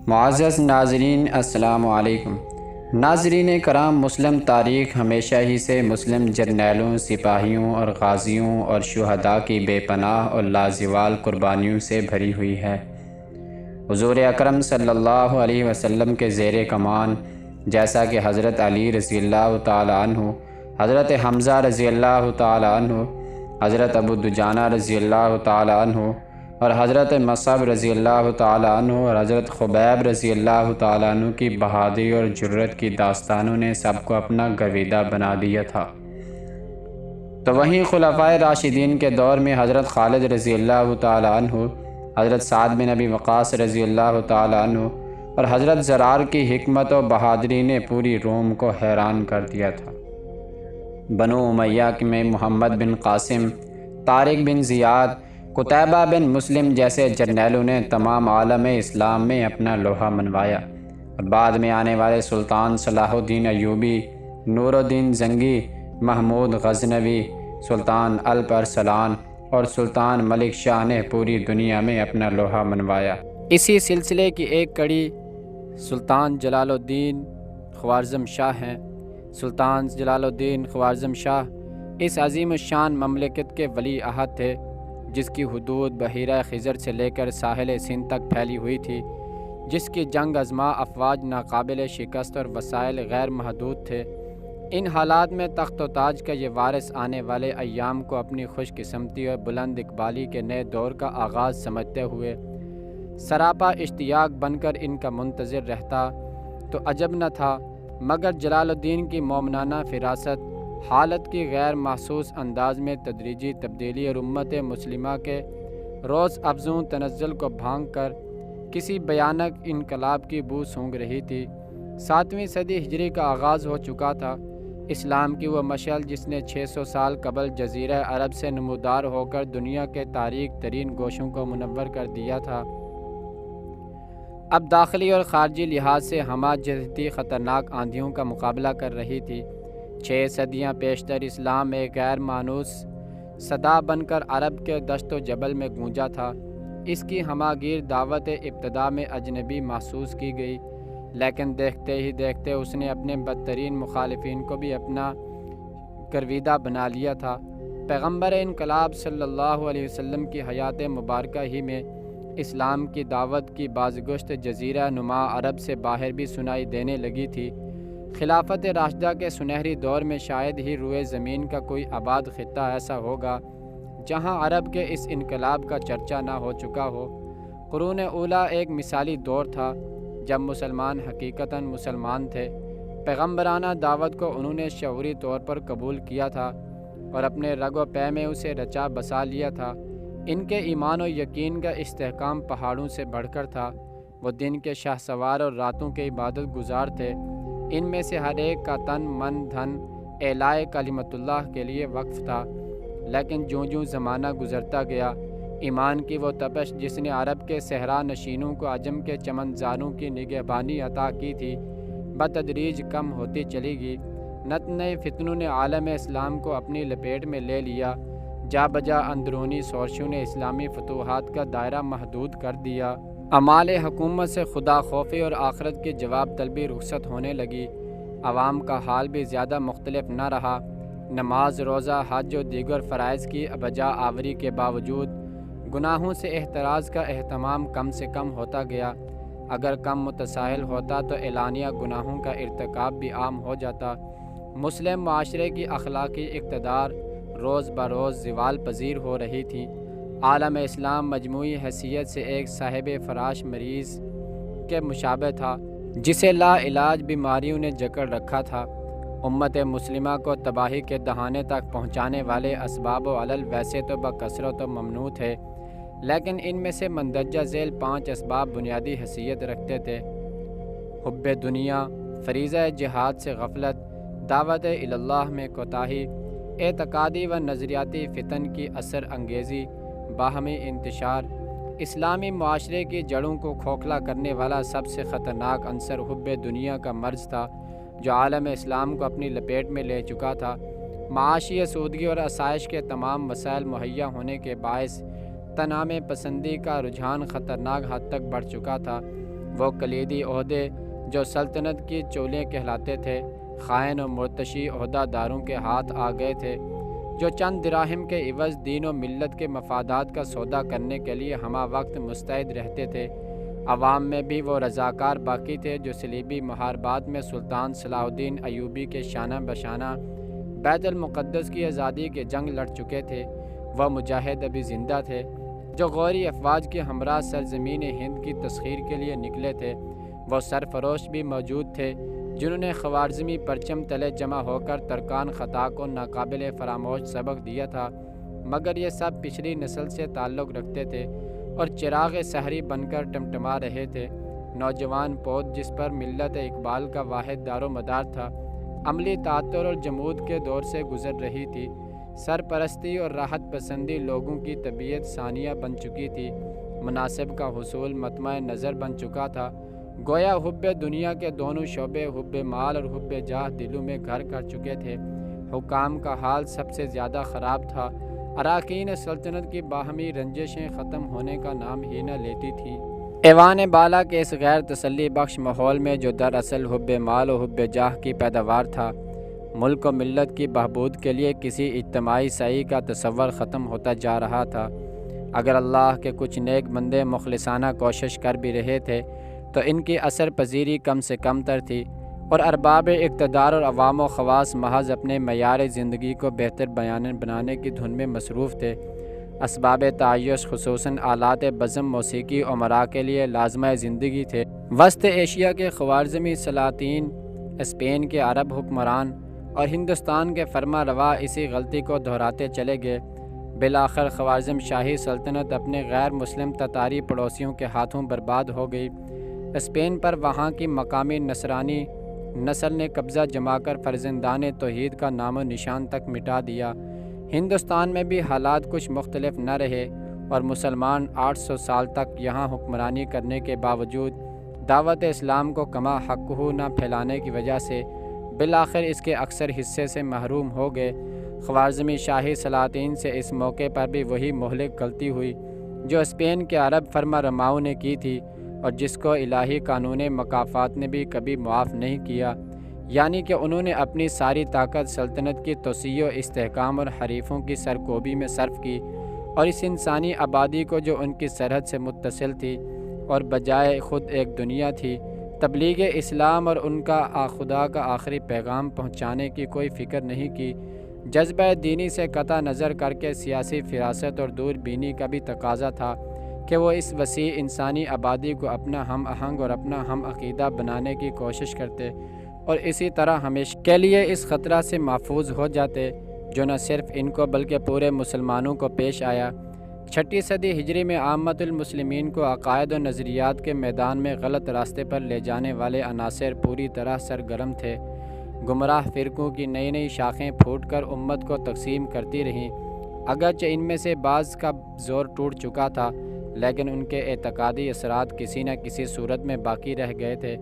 معزز ناظرین، السلام علیکم۔ ناظرین کرام، مسلم تاریخ ہمیشہ ہی سے مسلم جرنیلوں، سپاہیوں اور غازیوں اور شہداء کی بے پناہ اور لازوال قربانیوں سے بھری ہوئی ہے۔ حضور اکرم صلی اللہ علیہ وسلم کے زیر کمان، جیسا کہ حضرت علی رضی اللہ تعالی عنہ، حضرت حمزہ رضی اللہ تعالی عنہ، حضرت ابو دجانہ رضی اللہ تعالی عنہ اور حضرت مصعب رضی اللہ تعالی عنہ اور حضرت خبیب رضی اللہ تعالی عنہ کی بہادری اور جرت کی داستانوں نے سب کو اپنا گرویدہ بنا دیا تھا۔ تو وہیں خلفائے راشدین کے دور میں حضرت خالد رضی اللہ تعالی عنہ، حضرت سعد بن ابی وقاص رضی اللہ تعالی عنہ اور حضرت زرار کی حکمت و بہادری نے پوری روم کو حیران کر دیا تھا۔ بنو امیہ میں محمد بن قاسم، طارق بن زیاد، قتیبہ بن مسلم جیسے جرنیلوں نے تمام عالم اسلام میں اپنا لوہا منوایا، اور بعد میں آنے والے سلطان صلاح الدین ایوبی، نور الدین زنگی، محمود غزنوی، سلطان الپ ارسلان اور سلطان ملک شاہ نے پوری دنیا میں اپنا لوہا منوایا۔ اسی سلسلے کی ایک کڑی سلطان جلال الدین خوارزم شاہ ہیں۔ سلطان جلال الدین خوارزم شاہ اس عظیم الشان مملکت کے ولی عہد تھے، جس کی حدود بحیرہ خضر سے لے کر ساحل سندھ تک پھیلی ہوئی تھی، جس کی جنگ ازما افواج ناقابل شکست اور وسائل غیر محدود تھے۔ ان حالات میں تخت و تاج کا یہ وارث آنے والے ایام کو اپنی خوش قسمتی اور بلند اقبالی کے نئے دور کا آغاز سمجھتے ہوئے سراپا اشتیاق بن کر ان کا منتظر رہتا تو عجب نہ تھا، مگر جلال الدین کی مومنانہ فراست، حالت کی غیر محسوس انداز میں تدریجی تبدیلی اور امت مسلمہ کے روز افزوں تنزل کو بھانگ کر کسی بھیانک انقلاب کی بو سونگھ رہی تھی۔ 7ویں صدی ہجری کا آغاز ہو چکا تھا۔ اسلام کی وہ مشعل جس نے 600 سال قبل جزیرہ عرب سے نمودار ہو کر دنیا کے تاریک ترین گوشوں کو منور کر دیا تھا، اب داخلی اور خارجی لحاظ سے ہمہ جہتی خطرناک آندھیوں کا مقابلہ کر رہی تھی۔ 6 صدیاں پیشتر اسلام ایک غیر مانوس صدا بن کر عرب کے دشت و جبل میں گونجا تھا۔ اس کی ہماگیر دعوت ابتدا میں اجنبی محسوس کی گئی، لیکن دیکھتے ہی دیکھتے اس نے اپنے بدترین مخالفین کو بھی اپنا گرویدہ بنا لیا تھا۔ پیغمبر انقلاب صلی اللہ علیہ وسلم کی حیات مبارکہ ہی میں اسلام کی دعوت کی بازگشت جزیرہ نما عرب سے باہر بھی سنائی دینے لگی تھی۔ خلافت راشدہ کے سنہری دور میں شاید ہی روئے زمین کا کوئی آباد خطہ ایسا ہوگا جہاں عرب کے اس انقلاب کا چرچا نہ ہو چکا ہو۔ قرون اولیٰ ایک مثالی دور تھا جب مسلمان حقیقتاً مسلمان تھے۔ پیغمبرانہ دعوت کو انہوں نے شعوری طور پر قبول کیا تھا اور اپنے رگ و پے میں اسے رچا بسا لیا تھا۔ ان کے ایمان و یقین کا استحکام پہاڑوں سے بڑھ کر تھا۔ وہ دن کے شاہ سوار اور راتوں کے عبادت گزار تھے۔ ان میں سے ہر ایک کا تن من دھن اعلائے کلمت اللہ کے لیے وقف تھا، لیکن جوں جوں زمانہ گزرتا گیا، ایمان کی وہ تپش جس نے عرب کے صحرا نشینوں کو عجم کے چمن زاروں کی نگہبانی عطا کی تھی، بتدریج کم ہوتی چلی گئی۔ نت نئے فتنوں نے عالم اسلام کو اپنی لپیٹ میں لے لیا۔ جا بجا اندرونی سورشوں نے اسلامی فتوحات کا دائرہ محدود کر دیا۔ اعمال حکومت سے خدا خوفی اور آخرت کی جواب طلبی رخصت ہونے لگی۔ عوام کا حال بھی زیادہ مختلف نہ رہا۔ نماز، روزہ، حج و دیگر فرائض کی بجا آوری کے باوجود گناہوں سے احتراز کا اہتمام کم سے کم ہوتا گیا۔ اگر کم متساہل ہوتا تو اعلانیہ گناہوں کا ارتکاب بھی عام ہو جاتا۔ مسلم معاشرے کی اخلاقی اقتدار روز بروز زوال پذیر ہو رہی تھی۔ عالم اسلام مجموعی حیثیت سے ایک صاحب فراش مریض کے مشابہ تھا جسے لا علاج بیماریوں نے جکڑ رکھا تھا۔ امت مسلمہ کو تباہی کے دہانے تک پہنچانے والے اسباب و علل ویسے تو بکثرت و ممنوع تھے، لیکن ان میں سے مندرجہ ذیل 5 اسباب بنیادی حیثیت رکھتے تھے: حب دنیا، فریضہ جہاد سے غفلت، دعوت اللہ میں کوتاہی، اعتقادی و نظریاتی فتن کی اثر انگیزی، باہمی انتشار۔ اسلامی معاشرے کی جڑوں کو کھوکھلا کرنے والا سب سے خطرناک عنصر حب دنیا کا مرض تھا، جو عالم اسلام کو اپنی لپیٹ میں لے چکا تھا۔ معاشی سودگی اور آسائش کے تمام وسائل مہیا ہونے کے باعث تنعام پسندی کا رجحان خطرناک حد تک بڑھ چکا تھا۔ وہ کلیدی عہدے جو سلطنت کی چولیں کہلاتے تھے خائن و مرتشی عہدہ داروں کے ہاتھ آ گئے تھے، جو چند دراہم کے عوض دین و ملت کے مفادات کا سودا کرنے کے لیے ہمہ وقت مستعد رہتے تھے۔ عوام میں بھی وہ رضاکار باقی تھے جو صلیبی محاربات میں سلطان صلاح الدین ایوبی کے شانہ بشانہ بیت المقدس کی آزادی کے جنگ لڑ چکے تھے۔ وہ مجاہد ابھی زندہ تھے جو غوری افواج کے ہمراہ سرزمین ہند کی تسخیر کے لیے نکلے تھے۔ وہ سرفروش بھی موجود تھے جنہوں نے خوارزمی پرچم تلے جمع ہو کر ترکان خطا کو ناقابل فراموش سبق دیا تھا، مگر یہ سب پچھلی نسل سے تعلق رکھتے تھے اور چراغ سحری بن کر ٹمٹما رہے تھے۔ نوجوان پود جس پر ملت اقبال کا واحد دار و مدار تھا، عملی تعطر اور جمود کے دور سے گزر رہی تھی۔ سرپرستی اور راحت پسندی لوگوں کی طبیعت ثانیہ بن چکی تھی، مناصب کا حصول مطمع نظر بن چکا تھا۔ گویا حب دنیا کے دونوں شعبے حب مال اور حب جاہ دلوں میں گھر کر چکے تھے۔ حکام کا حال سب سے زیادہ خراب تھا۔ اراکین سلطنت کی باہمی رنجشیں ختم ہونے کا نام ہی نہ لیتی تھیں۔ ایوان بالا کے اس غیر تسلی بخش ماحول میں جو دراصل حب مال و حب جاہ کی پیداوار تھا، ملک و ملت کی بہبود کے لیے کسی اجتماعی سعی کا تصور ختم ہوتا جا رہا تھا۔ اگر اللہ کے کچھ نیک بندے مخلصانہ کوشش کر بھی رہے تھے تو ان کی اثر پذیری کم سے کم تر تھی، اور ارباب اقتدار اور عوام و خواص محض اپنے معیار زندگی کو بہتر بنانے کی دھن میں مصروف تھے۔ اسباب تعیش خصوصاً آلات بزم موسیقی امراء کے لیے لازمہ زندگی تھے۔ وسط ایشیا کے خوارزمی سلاطین، اسپین کے عرب حکمران اور ہندوستان کے فرما روا اسی غلطی کو دہراتے چلے گئے۔ بالآخر خوارزم شاہی سلطنت اپنے غیر مسلم تتاری پڑوسیوں کے ہاتھوں برباد ہو گئی۔ اسپین پر وہاں کی مقامی نصرانی نسل نے قبضہ جما کر فرزندان توحید کا نام و نشان تک مٹا دیا۔ ہندوستان میں بھی حالات کچھ مختلف نہ رہے، اور مسلمان 800 سال تک یہاں حکمرانی کرنے کے باوجود دعوت اسلام کو کما حقہ نہ پھیلانے کی وجہ سے بالآخر اس کے اکثر حصے سے محروم ہو گئے۔ خوارزمی شاہی سلاطین سے اس موقع پر بھی وہی مہلک غلطی ہوئی جو اسپین کے عرب فرما رماؤں نے کی تھی، اور جس کو الہی قانون مکافات نے بھی کبھی معاف نہیں کیا، یعنی کہ انہوں نے اپنی ساری طاقت سلطنت کی توسیع و استحکام اور حریفوں کی سرکوبی میں صرف کی، اور اس انسانی آبادی کو جو ان کی سرحد سے متصل تھی اور بجائے خود ایک دنیا تھی، تبلیغ اسلام اور ان کا خدا کا آخری پیغام پہنچانے کی کوئی فکر نہیں کی۔ جذبہ دینی سے قطع نظر کر کے سیاسی فراست اور دور بینی کا بھی تقاضا تھا کہ وہ اس وسیع انسانی آبادی کو اپنا ہم آہنگ اور اپنا ہم عقیدہ بنانے کی کوشش کرتے، اور اسی طرح ہمیشہ کے لیے اس خطرہ سے محفوظ ہو جاتے جو نہ صرف ان کو بلکہ پورے مسلمانوں کو پیش آیا۔ 6 صدی ہجری میں عامت المسلمین کو عقائد و نظریات کے میدان میں غلط راستے پر لے جانے والے عناصر پوری طرح سرگرم تھے۔ گمراہ فرقوں کی نئی نئی شاخیں پھوٹ کر امت کو تقسیم کرتی رہیں۔ اگرچہ ان میں سے بعض کا زور ٹوٹ چکا تھا، لیکن ان کے اعتقادی اثرات کسی نہ کسی صورت میں باقی رہ گئے تھے۔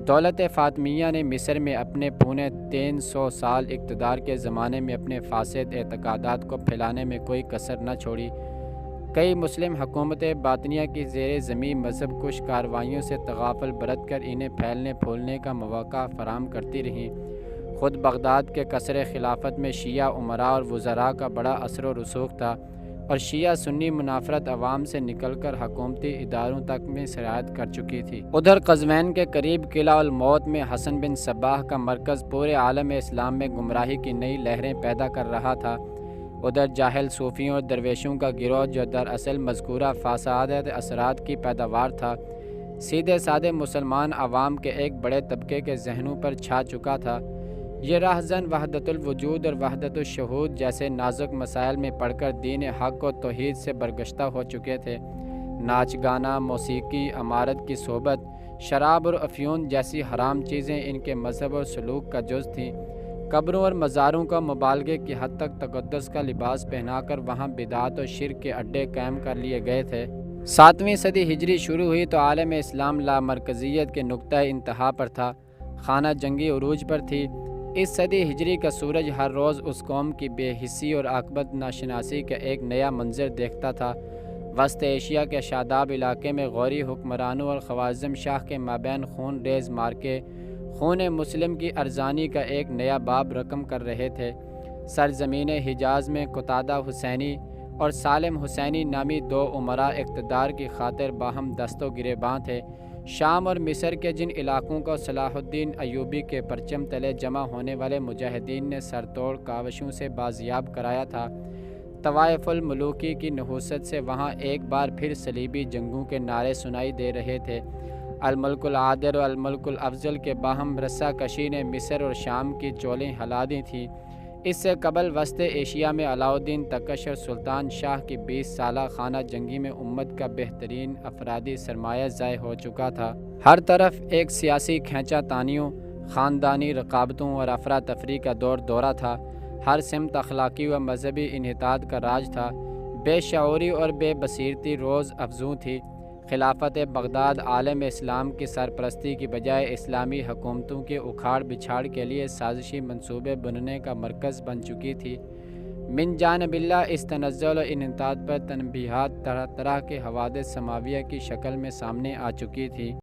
دولت فاطمیہ نے مصر میں اپنے پونے 300 سال اقتدار کے زمانے میں اپنے فاسد اعتقادات کو پھیلانے میں کوئی کسر نہ چھوڑی۔ کئی مسلم حکومتیں باطنیہ کی زیر زمین مذہب کش کارروائیوں سے تغافل برت کر انہیں پھیلنے پھولنے کا مواقع فراہم کرتی رہیں۔ خود بغداد کے قصر خلافت میں شیعہ امراء اور وزراء کا بڑا اثر و رسوخ تھا، اور شیعہ سنی منافرت عوام سے نکل کر حکومتی اداروں تک میں سرایت کر چکی تھی۔ ادھر قزوین کے قریب قلعہ الموت میں حسن بن صباح کا مرکز پورے عالم اسلام میں گمراہی کی نئی لہریں پیدا کر رہا تھا۔ ادھر جاہل صوفیوں اور درویشوں کا گروہ جو دراصل مذکورہ فاسد اثرات کی پیداوار تھا، سیدھے سادے مسلمان عوام کے ایک بڑے طبقے کے ذہنوں پر چھا چکا تھا۔ یہ راہزن وحدت الوجود اور وحدت الشہود جیسے نازک مسائل میں پڑھ کر دین حق و توحید سے برگشتہ ہو چکے تھے۔ ناچ گانا، موسیقی، امارت کی صحبت، شراب اور افیون جیسی حرام چیزیں ان کے مذہب اور سلوک کا جز تھیں۔ قبروں اور مزاروں کا مبالغے کی حد تک تقدس کا لباس پہنا کر وہاں بدعت اور شرک کے اڈے قائم کر لیے گئے تھے۔ 7ویں صدی ہجری شروع ہوئی تو عالم اسلام لامرکزیت کے نقطہ انتہا پر تھا، خانہ جنگی عروج پر تھی۔ اس صدی ہجری کا سورج ہر روز اس قوم کی بے حسی اور عاقبت ناشناسی کا ایک نیا منظر دیکھتا تھا۔ وسط ایشیا کے شاداب علاقے میں غوری حکمرانوں اور خوارزم شاہ کے مابین خون ریز مارکے خون مسلم کی ارزانی کا ایک نیا باب رقم کر رہے تھے۔ سرزمین حجاز میں قتادہ حسینی اور سالم حسینی نامی دو امراء اقتدار کی خاطر باہم دست و گریباں تھے۔ شام اور مصر کے جن علاقوں کو صلاح الدین ایوبی کے پرچم تلے جمع ہونے والے مجاہدین نے سر توڑ کاوشوں سے بازیاب کرایا تھا، طوائف الملوکی کی نحوست سے وہاں ایک بار پھر صلیبی جنگوں کے نعرے سنائی دے رہے تھے۔ الملک العادل اور الملک الافضل کے باہم رسہ کشی نے مصر اور شام کی چولیں ہلا دی تھیں۔ اس سے قبل وسط ایشیا میں علاء الدین تکش اور سلطان شاہ کی 20 سالہ خانہ جنگی میں امت کا بہترین افرادی سرمایہ ضائع ہو چکا تھا۔ ہر طرف ایک سیاسی کھینچا تانیوں، خاندانی رقابتوں اور افراتفری کا دورہ تھا۔ ہر سمت اخلاقی و مذہبی انحطاط کا راج تھا۔ بے شعوری اور بے بصیرتی روز افزوں تھی۔ خلافت بغداد عالم اسلام کی سرپرستی کی بجائے اسلامی حکومتوں کے اکھاڑ بچھاڑ کے لیے سازشی منصوبے بننے کا مرکز بن چکی تھی۔ من جانب اللہ اس تنزل و انحطاط پر تنبیہات طرح طرح کے حوادث سماویہ کی شکل میں سامنے آ چکی تھی۔